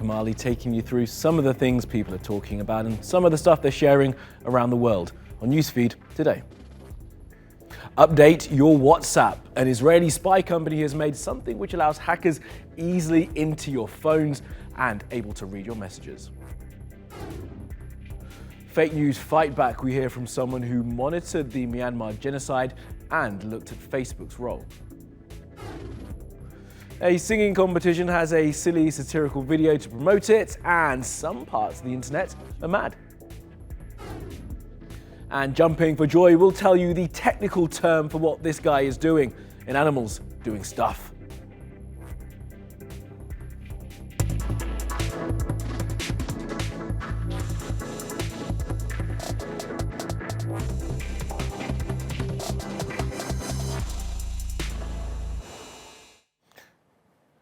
Kamali, taking you through some of the things people are talking about and some of the stuff they're sharing around the world on Newsfeed today. Update your WhatsApp. An Israeli spy company has made something which allows hackers easily into your phones and able to read your messages. Fake news fight back. We hear from someone who monitored the Myanmar genocide and looked at Facebook's role. A singing competition has a silly satirical video to promote it, and some parts of the internet are mad. And jumping for joy, we'll tell you the technical term for what this guy is doing in Animals Doing Stuff.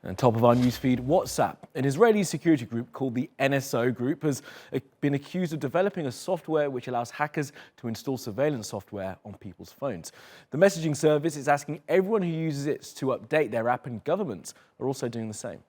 And top of our newsfeed, WhatsApp. An Israeli security group called the NSO Group has been accused of developing a software which allows hackers to install surveillance software on people's phones. The messaging service is asking everyone who uses it to update their app, and governments are also doing the same.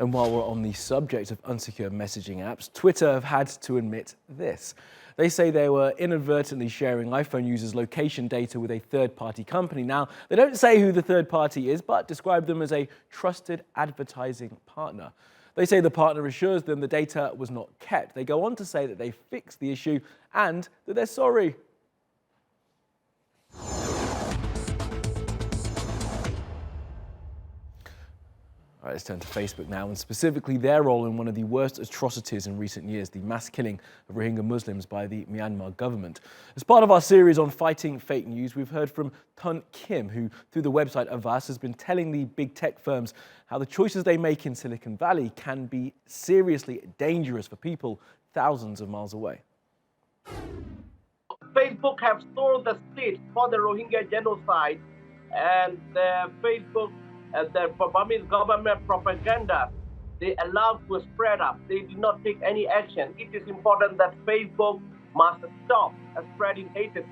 And while we're on the subject of unsecure messaging apps, Twitter have had to admit this. They say they were inadvertently sharing iPhone users' location data with a third-party company. Now, they don't say who the third party is, but describe them as a trusted advertising partner. They say the partner assures them the data was not kept. They go on to say that they fixed the issue and that they're sorry. All right, let's turn to Facebook now, and specifically their role in one of the worst atrocities in recent years, the mass killing of Rohingya Muslims by the Myanmar government. As part of our series on fighting fake news, we've heard from Tun Kim, who, through the website Avast, has been telling the big tech firms how the choices they make in Silicon Valley can be seriously dangerous for people thousands of miles away. Facebook have sold the state for the Rohingya genocide, and Facebook, the Burmese government propaganda, they allowed to spread up. They did not take any action. It is important that Facebook must stop spreading hatred.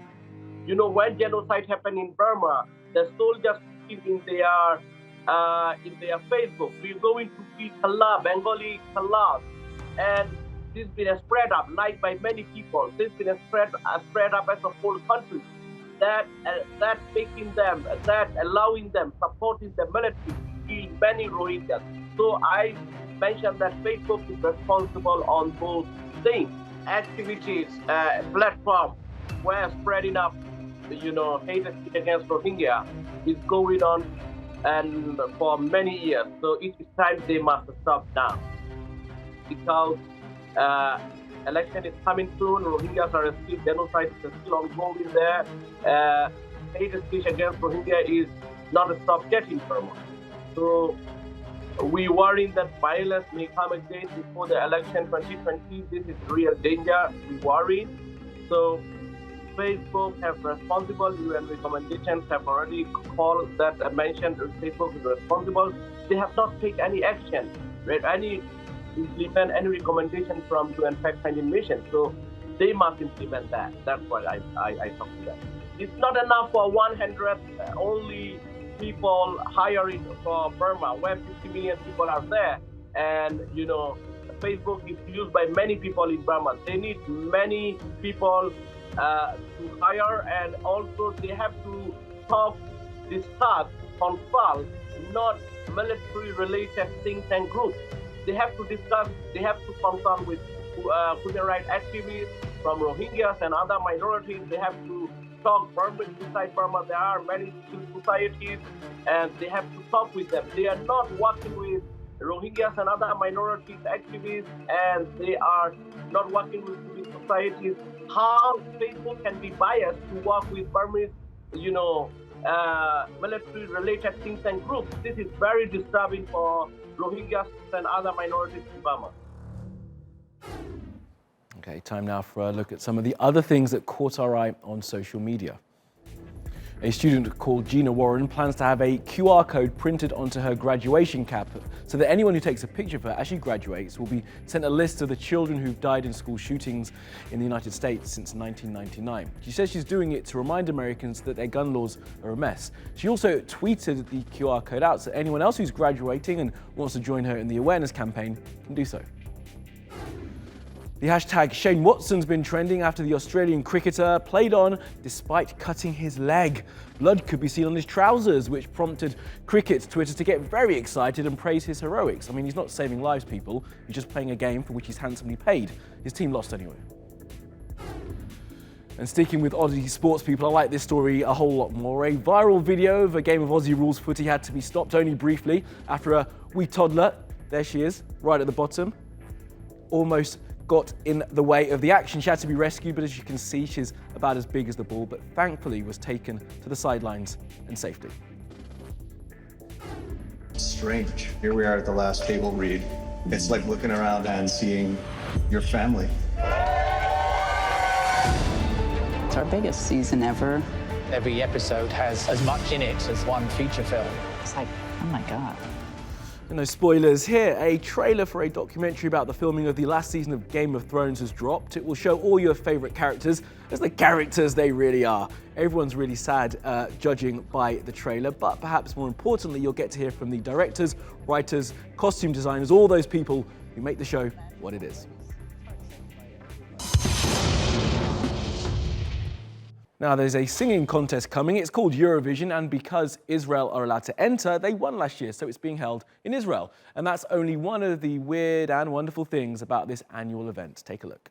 You know, when genocide happened in Burma, the soldiers in their Facebook, we're going to be Kala, Bengali Kala, and this has been spread up, liked by many people. This has been spread up as a whole country. That making them, that allowing them, supporting the military to kill many Rohingyas. So I mentioned that Facebook is responsible on both things. Activities, platform where spreading up, hatred against Rohingya is going on and for many years. So it is time they must stop now, because election is coming soon. Rohingyas are still, genocide is still ongoing there. Hate speech against Rohingya is not stopped yet in Burma. So we worry that violence may come again before the election 2020. This is real danger. We worry. So Facebook have responsible. UN recommendations have already called that mentioned. Facebook is responsible. They have not taken any action, right? Implement any recommendation from UN fact-finding mission. So they must implement that. That's what I talk to them. It's not enough for 100 only people hiring for Burma, where 50 million people are there, and Facebook is used by many people in Burma. They need many people to hire, and also they have to talk, discuss, consult, not military-related think tank groups. They have to discuss, they have to consult with human rights activists from Rohingyas and other minorities. They have to talk Burma, inside Burma. There are many civil societies, and they have to talk with them. They are not working with Rohingyas and other minorities activists, and they are not working with civil societies. How Facebook can be biased to work with Burmese, military-related think tank groups? This is very disturbing for Rohingyas and other minorities in Burma. Okay, time now for a look at some of the other things that caught our eye on social media. A student called Gina Warren plans to have a QR code printed onto her graduation cap so that anyone who takes a picture of her as she graduates will be sent a list of the children who've died in school shootings in the United States since 1999. She says she's doing it to remind Americans that their gun laws are a mess. She also tweeted the QR code out so anyone else who's graduating and wants to join her in the awareness campaign can do so. The hashtag Shane Watson's been trending after the Australian cricketer played on despite cutting his leg. Blood could be seen on his trousers, which prompted cricket Twitter to get very excited and praise his heroics. I mean, he's not saving lives, people. He's just playing a game for which he's handsomely paid. His team lost anyway. And sticking with Aussie sports people, I like this story a whole lot more. A viral video of a game of Aussie rules footy had to be stopped only briefly after a wee toddler, there she is, right at the bottom, almost got in the way of the action. She had to be rescued, but as you can see, she's about as big as the ball, but thankfully was taken to the sidelines and safely. Strange. Here we are at the last table read. It's like looking around and seeing your family. It's our biggest season ever. Every episode has as much in it as one feature film. It's like, oh my God. No spoilers here. A trailer for a documentary about the filming of the last season of Game of Thrones has dropped. It will show all your favourite characters as the characters they really are. Everyone's really sad judging by the trailer, but perhaps more importantly, you'll get to hear from the directors, writers, costume designers, all those people who make the show what it is. Now, there's a singing contest coming. It's called Eurovision, and because Israel are allowed to enter, they won last year, so it's being held in Israel. And that's only one of the weird and wonderful things about this annual event. Take a look.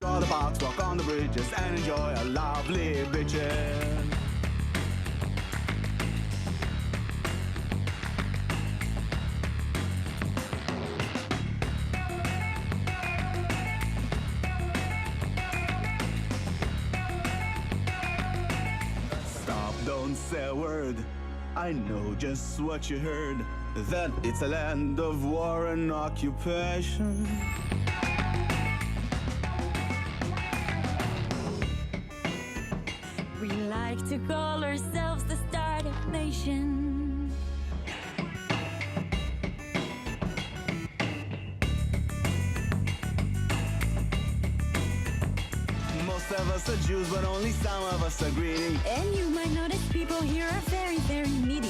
Roll the box, walk on the bridges, and enjoy a lovely bitchin'. Don't say a word, I know just what you heard, that it's a land of war and occupation. We like to call ourselves the startup nation. Most of us are Jews, but only some of us are greedy. And you might notice people here are very, very needy.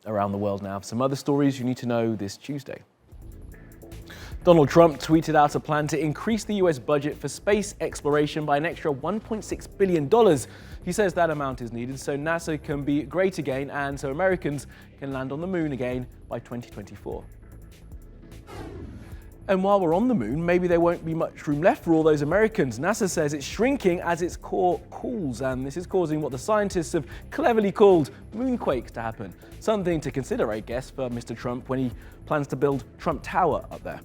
around the world now. Some other stories you need to know this Tuesday. Donald Trump tweeted out a plan to increase the US budget for space exploration by an extra $1.6 billion. He says that amount is needed so NASA can be great again and so Americans can land on the moon again by 2024. And while we're on the moon, maybe there won't be much room left for all those Americans. NASA says it's shrinking as its core cools, and this is causing what the scientists have cleverly called moonquakes to happen. Something to consider, I guess, for Mr. Trump when he plans to build Trump Tower up there.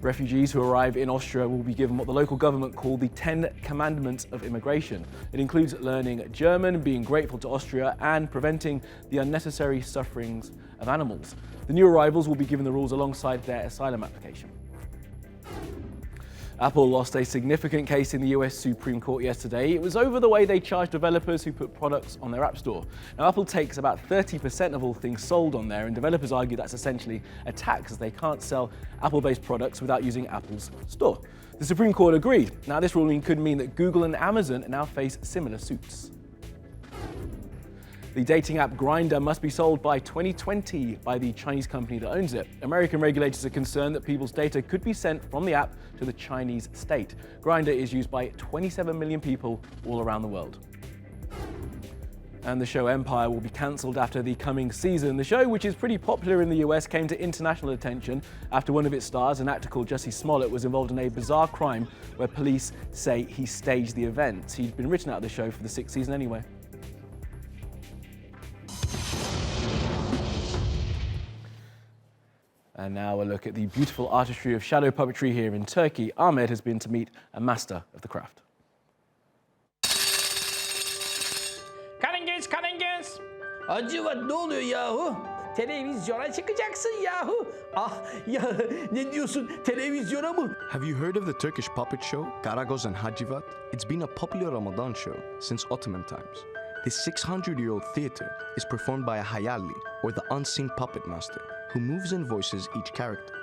Refugees who arrive in Austria will be given what the local government call the 10 Commandments of Immigration. It includes learning German, being grateful to Austria, and preventing the unnecessary sufferings of animals. The new arrivals will be given the rules alongside their asylum application. Apple lost a significant case in the US Supreme Court yesterday. It was over the way they charge developers who put products on their App Store. Now, Apple takes about 30% of all things sold on there, and developers argue that's essentially a tax as they can't sell Apple-based products without using Apple's store. The Supreme Court agreed. Now, this ruling could mean that Google and Amazon now face similar suits. The dating app Grindr must be sold by 2020 by the Chinese company that owns it. American regulators are concerned that people's data could be sent from the app to the Chinese state. Grindr is used by 27 million people all around the world. And the show Empire will be cancelled after the coming season. The show, which is pretty popular in the US, came to international attention after one of its stars, an actor called Jussie Smollett, was involved in a bizarre crime where police say he staged the event. He'd been written out of the show for the 6th season anyway. And now a look at the beautiful artistry of shadow puppetry here in Turkey. Ahmed has been to meet a master of the craft. Karınges. Acıvat ne oluyor yahu? Televizyona çıkacaksın yahu. Ah ya ne diyorsun televizyona mı? Have you heard of the Turkish puppet show, Karagöz and Hacivat? It's been a popular Ramadan show since Ottoman times. This 600-year-old theater is performed by a hayali, or the unseen puppet master, who moves and voices each character.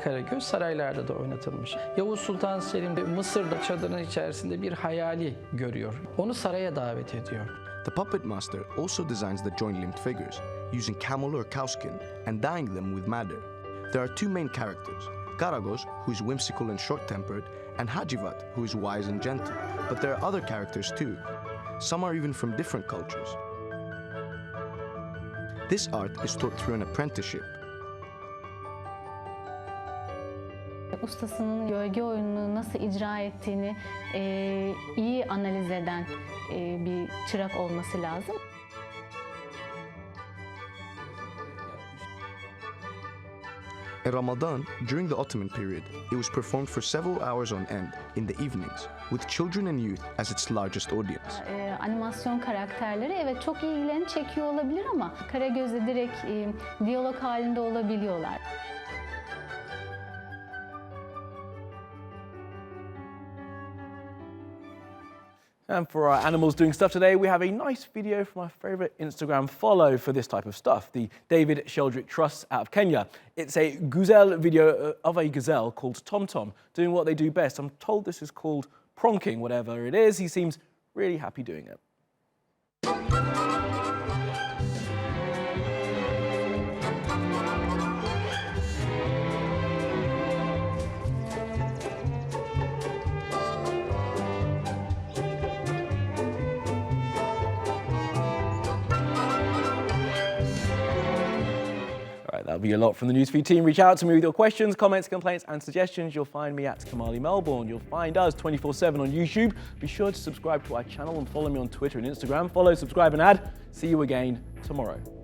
Karagöz saraylarda da oynatılmış. Yavuz Sultan Selim de Mısır'da çadırın içerisinde bir hayali görüyor. Onu saraya davet ediyor. The puppet master also designs the joint-limbed figures, using camel or cow skin and dyeing them with madder. There are two main characters, Karagöz, who is whimsical and short-tempered, and Hacivat, who is wise and gentle. But there are other characters too. Some are even from different cultures. This art is taught through an apprenticeship. Ustasının gölge oyununu nasıl icra ettiğini iyi analiz eden bir çırak olması lazım. In Ramadan, during the Ottoman period, it was performed for several hours on end in the evenings, with children and youth as its largest audience. Animasyon karakterleri evet çok ilgilerini çekiyor olabilir ama Karagöz'le direkt diyalog halinde olabiliyorlar. And for our animals doing stuff today, we have a nice video from our favourite Instagram follow for this type of stuff, the David Sheldrick Trust out of Kenya. It's a Gazelle video of a gazelle called Tom Tom doing what they do best. I'm told this is called pronking, whatever it is. He seems really happy doing it. That'll be a lot from the Newsfeed team. Reach out to me with your questions, comments, complaints, and suggestions. You'll find me at Kamali Melbourne. You'll find us 24/7 on YouTube. Be sure to subscribe to our channel and follow me on Twitter and Instagram. Follow, subscribe, and add. See you again tomorrow.